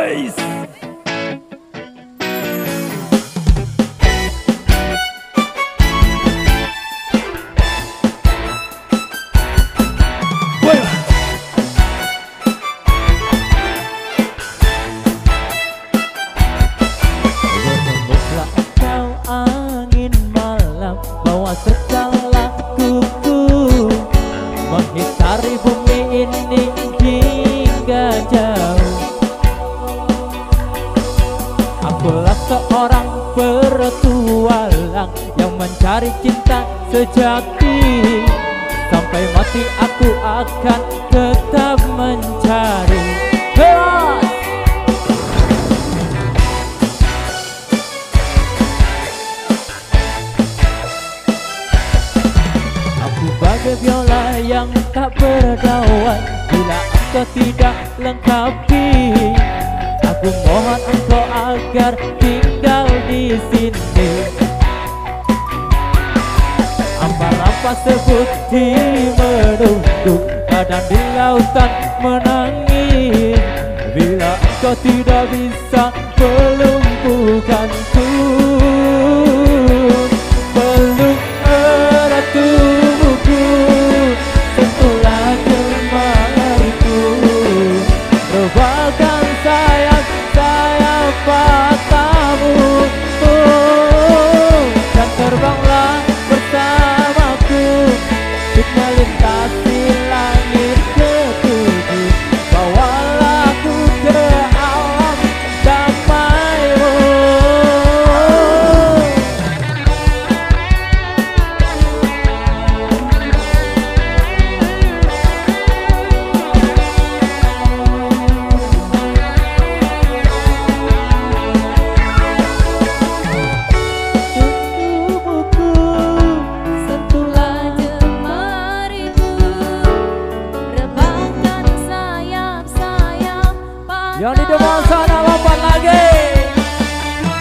Boys. Segala kuku mengitari bumi ini hingga jauh. Akulah seorang petualang yang mencari cinta sejati. Sampai mati aku akan tetap mencari. Bagai biola yang tak berdauan, bila engkau tidak lengkapi, aku mohon engkau agar tinggal di sini. Ampas-ampas seputih menunduk, kadang di lautan menangis. Bila engkau tidak bisa melumpuhkanku, peluk erat tubuhku, sentuhlah jemariku, rebahkan sayap-sayap matamu, dan terbanglah bersamaku untuk melintasi langit ketujuh. Bawalah aku ke alam damaimu. Yang di depan sana lompat lagi.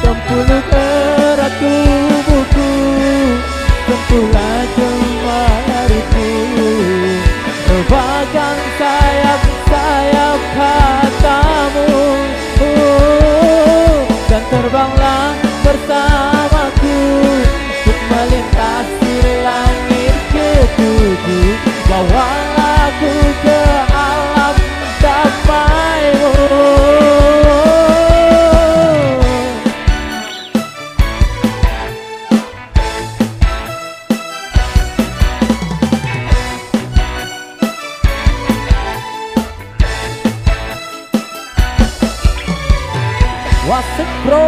Tempeluk erat tubuhku, sentuhlah jemariku, rebahkan sayap-sayap hatamu, dan terbanglah bersamaku untuk melintasi langit ketujuh. Bawalah aku ke alam damaimu. Wasik bro.